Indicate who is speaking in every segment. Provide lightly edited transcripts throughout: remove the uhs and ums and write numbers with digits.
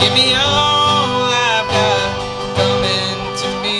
Speaker 1: Give me all I've got coming to me.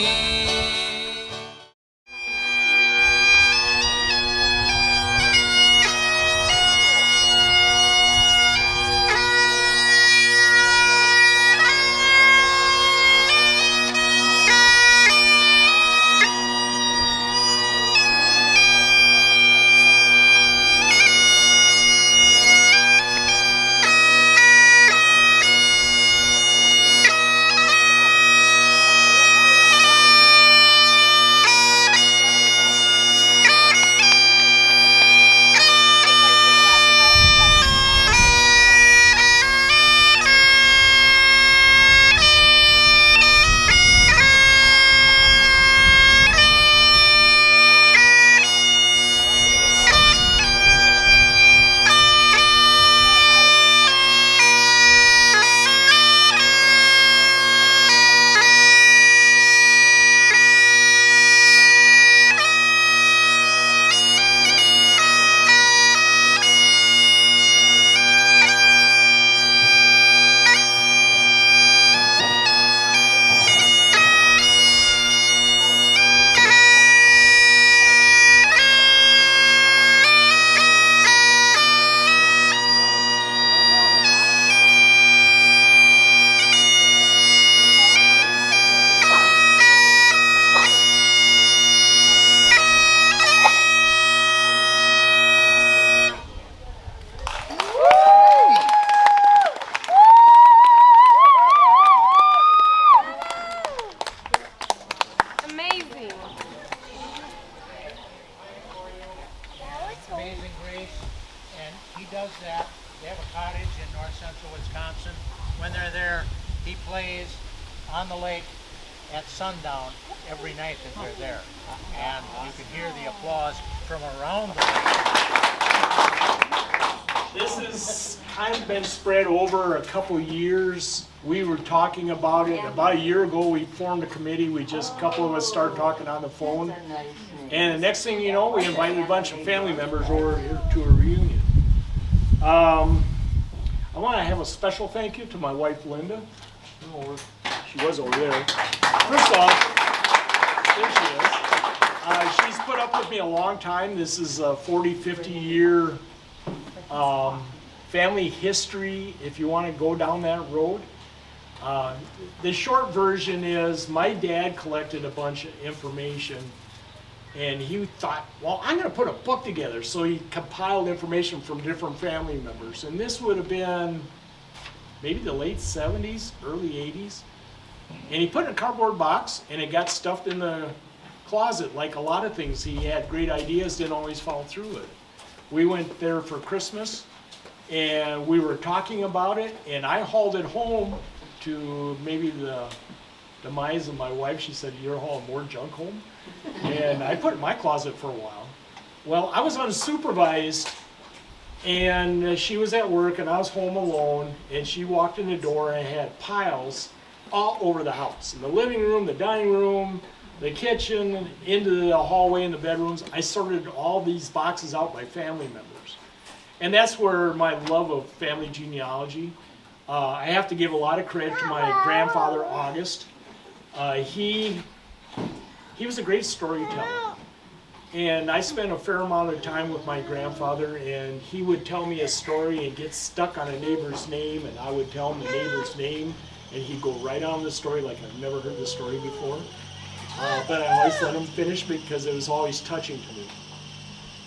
Speaker 2: Amazing Grace, and he does that. They have a cottage in north central Wisconsin. When they're there, he plays on the lake at sundown every night that they're there. And you can hear the applause from around the lake.
Speaker 3: This has kind of been spread over a couple years. We were talking about it. About a year ago, we formed a committee. A couple of us started talking on the phone. And the next thing you know, we invited a bunch of family members over here to a reunion. I want to have a special thank you to my wife, Linda. Oh, she was over there. First off, there she is. She's put up with me a long time. This is a 40, 50-year family history, if you want to go down that road. The short version is my dad collected a bunch of information, and he thought, well, I'm going to put a book together. So he compiled information from different family members. And this would have been maybe the late 70s, early 80s. And he put it in a cardboard box, and it got stuffed in the closet. Like a lot of things, he had great ideas, didn't always follow through with it. We went there for Christmas, and we were talking about it, and I hauled it home to maybe the demise of my wife. She said, you're hauling more junk home? And I put it in my closet for a while. Well, I was unsupervised, and she was at work, and I was home alone, and she walked in the door, and I had piles all over the house. In the living room, the dining room, the kitchen, into the hallway and the bedrooms. I sorted all these boxes out by family members. And that's where my love of family genealogy. I have to give a lot of credit to my grandfather, August. He was a great storyteller. And I spent a fair amount of time with my grandfather, and he would tell me a story and get stuck on a neighbor's name, and I would tell him the neighbor's name, and he'd go right on the story like I've never heard the story before. But I always let him finish because it was always touching to me.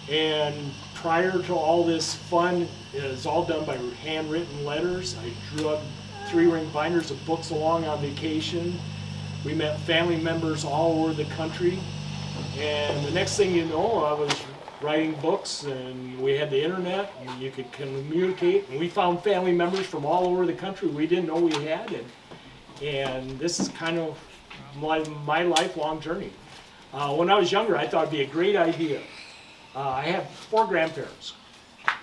Speaker 3: And prior to all this fun, it was all done by handwritten letters. I drew up 3-ring binders of books along on vacation. We met family members all over the country. And the next thing you know, I was writing books, and we had the internet, and you could communicate. And we found family members from all over the country we didn't know we had. And this is kind of my lifelong journey. When I was younger, I thought it'd be a great idea. I have 4 grandparents.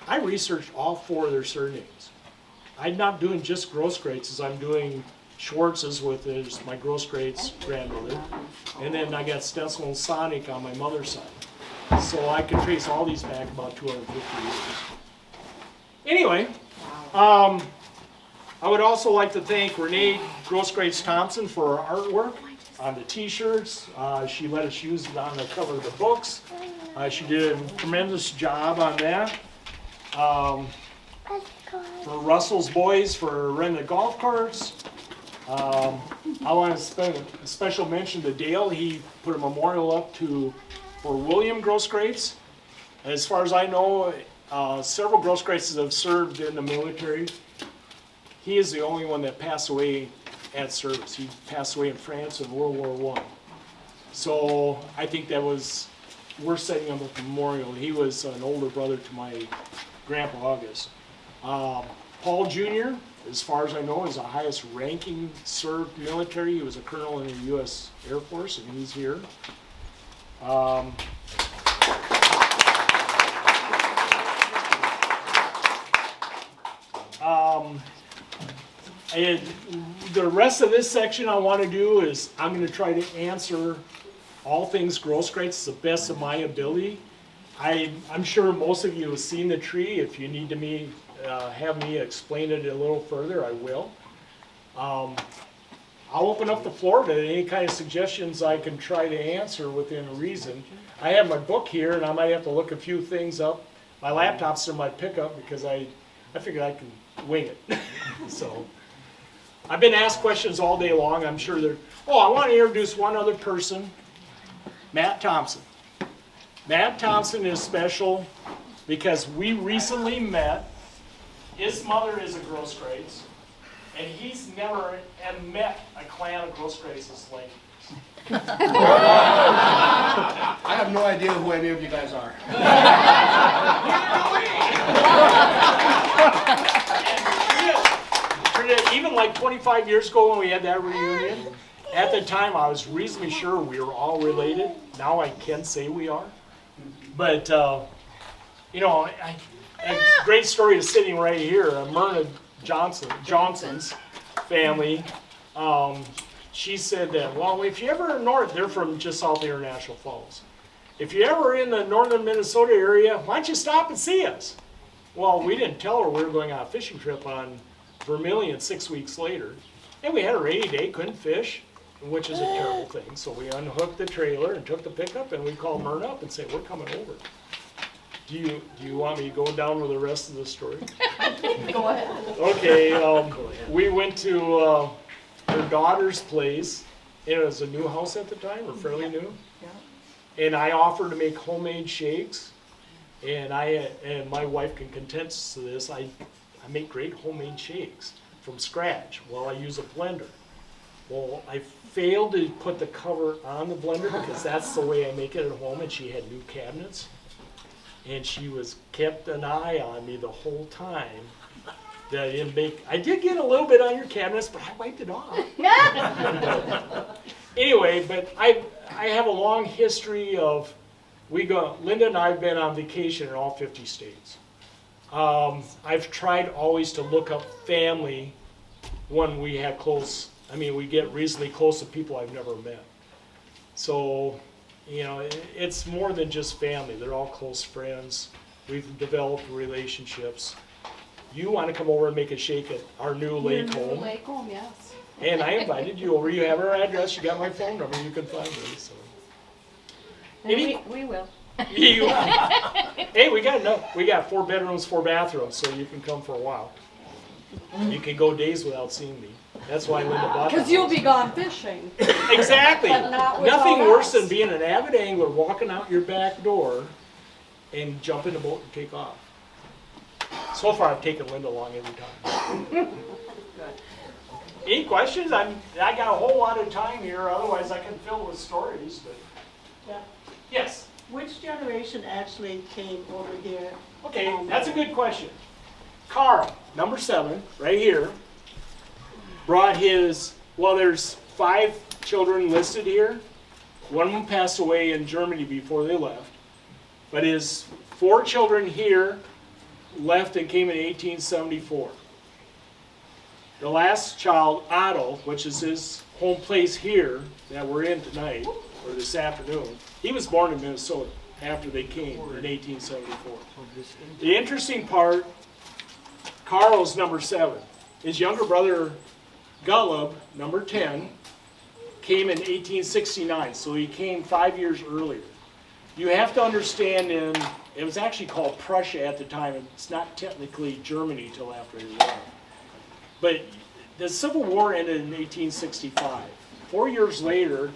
Speaker 3: I researched all 4 of their surnames. I'm not doing just Groskreutz, I'm doing Schwartz's with my Groskreutz grandmother. And then I got Stencil and Sonic on my mother's side. So I can trace all these back about 250 years. Anyway, I would also like to thank Renee Groskreutz Thompson for her artwork on the t-shirts. She let us use it on the cover of the books. She did a tremendous job on that. For Russell's Boys for renting the golf carts. I want to spend a special mention to Dale. He put a memorial up for William Groskreutz. As far as I know, several Groskreitzes have served in the military. He is the only one that passed away at service. He passed away in France in World War I. So I think we're setting him a memorial. He was an older brother to my grandpa August. Paul Jr., as far as I know, is the highest ranking served military. He was a colonel in the U.S. Air Force, and he's here. And the rest of this section I want to do is I'm going to try to answer all things Groskreutz to the best of my ability. I'm sure most of you have seen the tree. If you need to have me explain it a little further, I will. I'll open up the floor to any kind of suggestions I can try to answer within reason. I have my book here, and I might have to look a few things up. My laptop's in my pickup because I figured I can wing it. So I've been asked questions all day long. I'm sure I want to introduce one other person, Matt Thompson. Matt Thompson is special because we recently met. His mother is a Groskreutz, and he's never met a clan of Groskreitzes like this.
Speaker 4: I have no idea who any of you guys are.
Speaker 3: Even like 25 years ago when we had that reunion, at the time I was reasonably sure we were all related. Now I can say we are. But, a great story is sitting right here. Myrna Johnson's family, she said that, well, if you ever north, they're from just south of International Falls. If you're ever in the northern Minnesota area, why don't you stop and see us? Well, we didn't tell her we were going on a fishing trip on Vermilion 6 weeks later. And we had a rainy day, couldn't fish, which is a terrible thing. So we unhooked the trailer and took the pickup, and we called Myrna up and said, we're coming over. Do you want me to go down with the rest of the story?
Speaker 5: Go ahead.
Speaker 3: Okay, we went to her daughter's place. It was a new house at the time, or fairly new.
Speaker 5: Yeah.
Speaker 3: And I offered to make homemade shakes. And my wife can contest to this. I make great homemade shakes from scratch. Well, I use a blender. Well, I failed to put the cover on the blender because that's the way I make it at home, and she had new cabinets. And she kept an eye on me the whole time that I didn't make. I did get a little bit on your cabinets, but I wiped it off. Anyway, but I have a long history of, Linda and I have been on vacation in all 50 states. I've tried always to look up family when we get reasonably close to people I've never met. So, it's more than just family. They're all close friends. We've developed relationships. You want to come over and make a shake at our new lake home.
Speaker 5: Lake home, yes.
Speaker 3: And I invited you over. You have our address. You got my phone number. You can find me. So.
Speaker 5: We will.
Speaker 3: Hey, we got enough. We got 4 bedrooms, 4 bathrooms, so you can come for a while. You can go days without seeing me. That's why Linda bought the
Speaker 5: Because you'll
Speaker 3: house.
Speaker 5: be gone fishing.
Speaker 3: Exactly.
Speaker 5: But not with
Speaker 3: Nothing
Speaker 5: all
Speaker 3: worse
Speaker 5: us.
Speaker 3: than being an avid angler, walking out your back door, and jump in the boat and take off. So far, I've taken Linda along every time. Any questions? I got a whole lot of time here. Otherwise, I can fill with stories. But
Speaker 6: Yeah.
Speaker 3: yes.
Speaker 6: Which generation actually came over here?
Speaker 3: Okay, that's a good question. Carl, number 7, right here, brought there's 5 children listed here. One of them passed away in Germany before they left. But his 4 children here left and came in 1874. The last child, Otto, which is his home place here that we're in tonight, or this afternoon, he was born in Minnesota after they came in 1874. The interesting part, Carl's number 7. His younger brother, Golub, number 10, came in 1869, so he came 5 years earlier. You have to understand, it was actually called Prussia at the time. It's not technically Germany till after the war. But the Civil War ended in 1865. 4 years later,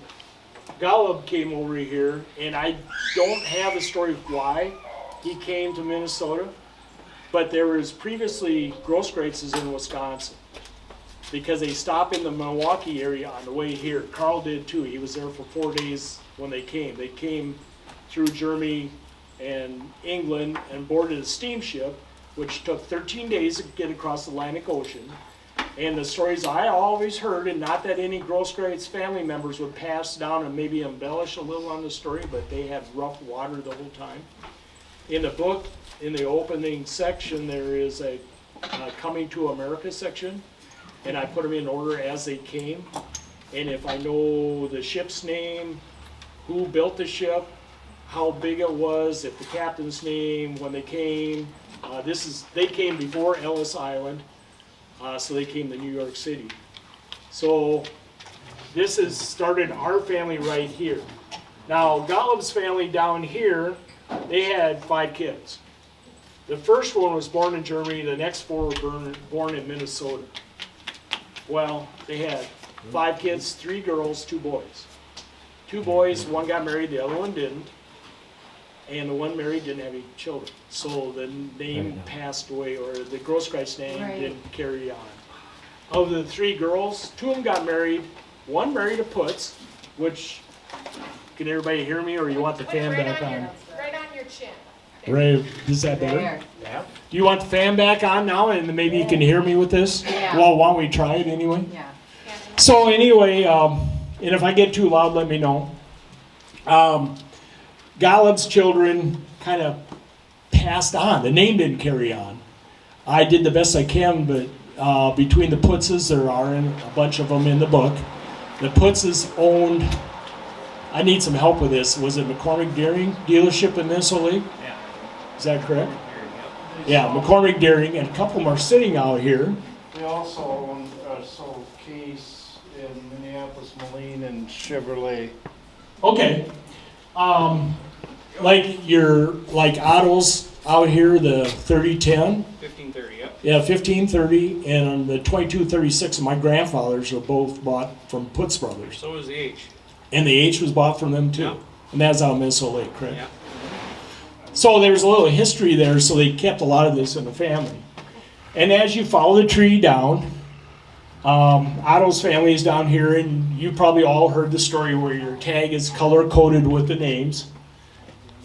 Speaker 3: Golub came over here, and I don't have a story of why he came to Minnesota, but there was previously Groskreutz in Wisconsin, because they stopped in the Milwaukee area on the way here. Carl did too. He was there for 4 days when they came. They came through Germany and England and boarded a steamship, which took 13 days to get across the Atlantic Ocean. And the stories I always heard, and not that any Groskreutz family members would pass down and maybe embellish a little on the story, but they had rough water the whole time. In the book, in the opening section, there is a Coming to America section, and I put them in order as they came. And if I know the ship's name, who built the ship, how big it was, if the captain's name, when they came, they came before Ellis Island. So they came to New York City. So this has started our family right here. Now, Golub's family down here, they had 5 kids. The first one was born in Germany, the next 4 were born in Minnesota. Well, they had 5 kids, 3 girls, 2 boys. 2 boys, one got married, the other one didn't. And the one married didn't have any children. So the name passed away, or the Groskreutz name didn't carry on. Of the 3 girls, 2 of them got married. One married a Putz, which, can everybody hear me, or you want the fan back on?
Speaker 7: Right on your chin.
Speaker 3: Right, is that better? Yeah. Do you want the fan back on now, and maybe you can hear me with this?
Speaker 7: Yeah.
Speaker 3: Well, why don't we try it anyway?
Speaker 7: Yeah.
Speaker 3: So anyway, and if I get too loud, let me know. Golub's children kind of passed on. The name didn't carry on. I did the best I can, but between the Putzes, there are a bunch of them in the book. The Putzes owned, I need some help with this, was it McCormick Deering dealership in Minnesota Lake?
Speaker 2: Yeah.
Speaker 3: Is that correct? Yeah, McCormick Deering, and a couple of them are sitting out here.
Speaker 8: They also own sold Case in Minneapolis, Moline, and Chevrolet.
Speaker 3: Okay. Like Otto's out here, the 3010.
Speaker 1: 1530, yep.
Speaker 3: Yeah, 1530, and the 2236 of my grandfathers are both bought from Putz Brothers.
Speaker 1: So was the H.
Speaker 3: And the H was bought from them too.
Speaker 1: Yeah.
Speaker 3: And that's out in Minnesota Lake, correct?
Speaker 1: Yeah.
Speaker 3: So there's a little history there, so they kept a lot of this in the family. And as you follow the tree down, Otto's family is down here, and you probably all heard the story where your tag is color-coded with the names.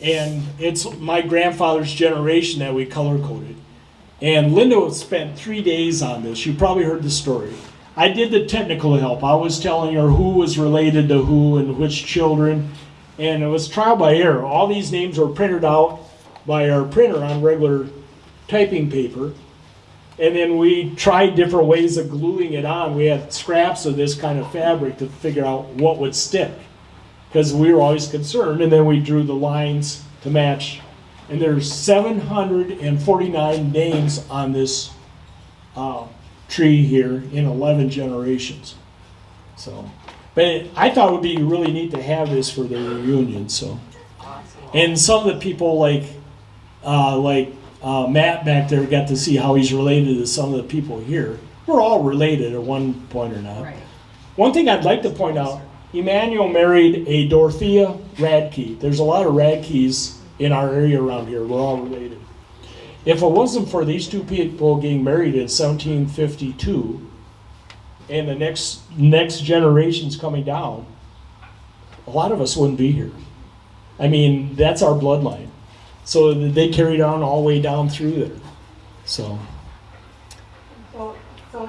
Speaker 3: And it's my grandfather's generation that we color-coded. And Linda spent 3 days on this. You probably heard the story. I did the technical help. I was telling her who was related to who and which children. And it was trial by error. All these names were printed out by our printer on regular typing paper. And then we tried different ways of gluing it on. We had scraps of this kind of fabric to figure out what would stick, because we were always concerned. And then we drew the lines to match. And there's 749 names on this tree here in 11 generations. So, but I thought it would be really neat to have this for the reunion. So, and some of the people like Matt back there got to see how he's related to some of the people here. We're all related at one point or not. Right. One thing I'd like to point out, Emmanuel married a Dorothea Radke. There's a lot of Radkes in our area around here. We're all related. If it wasn't for these 2 people getting married in 1752 and the next generations coming down, a lot of us wouldn't be here. I mean, that's our bloodline. So they carried on all the way down through there. So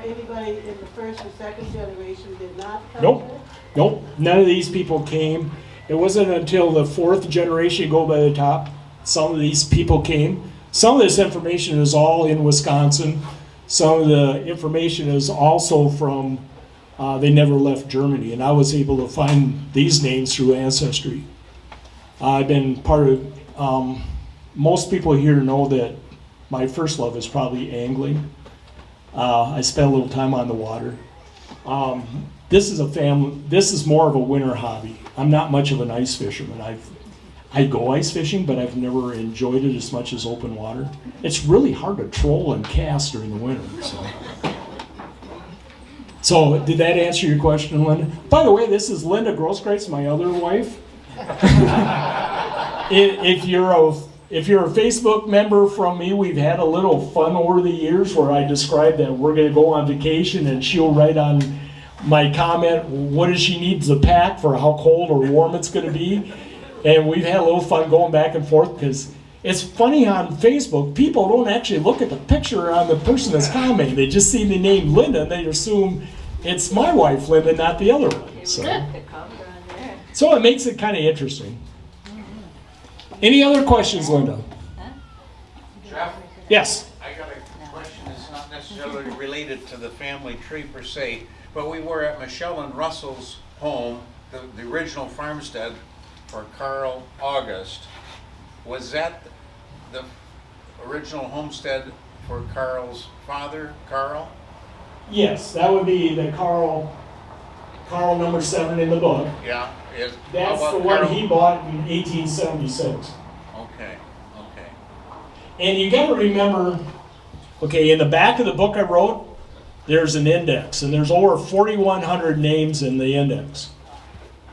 Speaker 6: anybody in the first or second generation did not come
Speaker 3: Nope.
Speaker 6: here?
Speaker 3: Nope. None of these people came. It wasn't until the 4th generation, you go by the top, some of these people came. Some of this information is all in Wisconsin. Some of the information is also from, they never left Germany. And I was able to find these names through Ancestry. I've been part of, most people here know that my first love is probably angling. I spent a little time on the water. This is more of a winter hobby. I'm not much of an ice fisherman. I go ice fishing, but I've never enjoyed it as much as open water. It's really hard to troll and cast during the winter. So did that answer your question, Linda? By the way, this is Linda Groskreutz, my other wife. If you're a Facebook member from me, we've had a little fun over the years where I describe that we're going to go on vacation and she'll write on my comment, what does she need to pack for how cold or warm it's going to be. And we've had a little fun going back and forth because it's funny on Facebook, people don't actually look at the picture on the person that's commenting. They just see the name Linda and they assume it's my wife, Linda, not the other one. So it makes it kind of interesting. Any other questions, Linda?
Speaker 7: Jeff?
Speaker 3: Yes.
Speaker 7: I got a question that's not necessarily related to the family tree per se, but we were at Michelle and Russell's home, the original farmstead for Carl August. Was that the original homestead for Carl's father, Carl?
Speaker 3: Yes, that would be the Carl number 7 in the book.
Speaker 7: Yeah.
Speaker 3: That's the one he bought in 1876.
Speaker 7: Okay.
Speaker 3: And you got to remember, okay, in the back of the book I wrote, there's an index, and there's over 4,100 names in the index.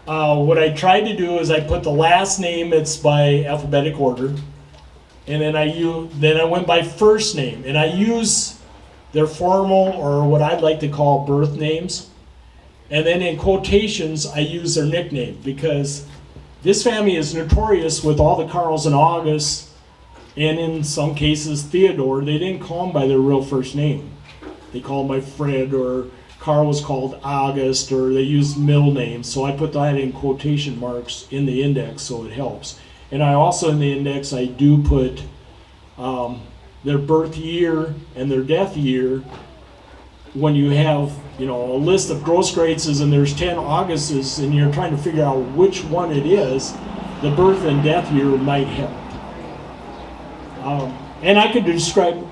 Speaker 3: What I tried to do is I put the last name, it's by alphabetic order, and then I went by first name, and I use their formal or what I'd like to call birth names. And then in quotations, I use their nickname because this family is notorious with all the Carls and Augusts, and in some cases Theodore. They didn't call him by their real first name. They called him by Fred, or Carl was called August, or they used middle names. So I put that in quotation marks in the index so it helps. And I also in the index I do put their birth year and their death year. When you have, a list of Groskreitzes and there's 10 Augusts and you're trying to figure out which one it is, the birth and death year might help. And I could describe,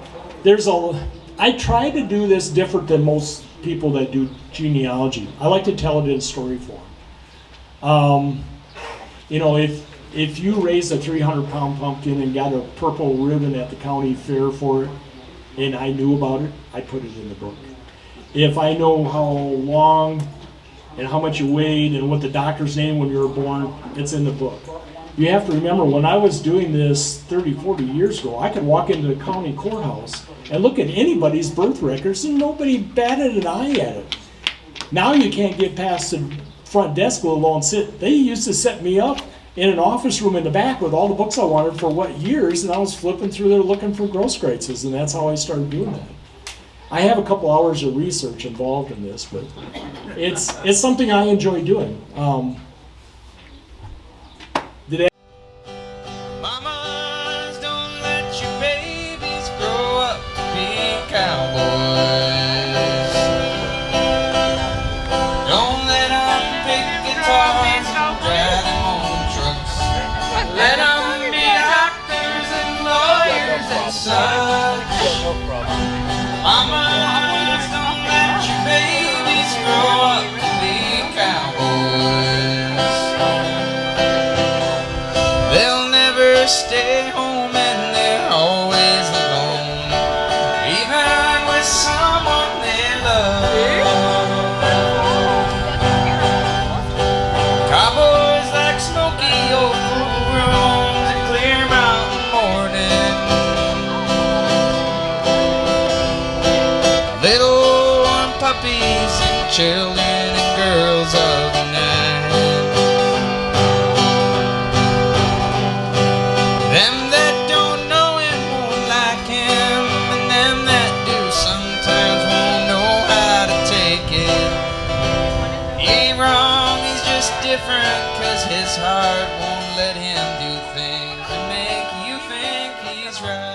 Speaker 3: I try to do this different than most people that do genealogy. I like to tell it in story form. If you raised a 300-pound pumpkin and got a purple ribbon at the county fair for it, and I knew about it, I put it in the book. If I know how long and how much you weighed and what the doctor's name when you were born, it's in the book. You have to remember, when I was doing this 30, 40 years ago, I could walk into the county courthouse and look at anybody's birth records and nobody batted an eye at it. Now you can't get past the front desk, let alone sit. They used to set me up in an office room in the back with all the books I wanted for what years, and I was flipping through there looking for Groskreitzes, and that's how I started doing that. I have a couple hours of research involved in this, but it's something I enjoy doing.
Speaker 1: Mamas, don't let your babies grow up to be cowboys. Don't let them pick guitars and drive them on trucks. Let them be doctors and lawyers and such. Mamas, don't let your babies grow up to be cowboys. They'll never stay home and they're always alone, even with someone they love. Cowboys like smoky old pool rooms and clear mountain morning. Little warm puppies and children and girls of the night. Them that don't know him won't like him, and them that do sometimes won't know how to take it. He ain't wrong, he's just different, 'cause his heart won't let him do things that make you think he's right.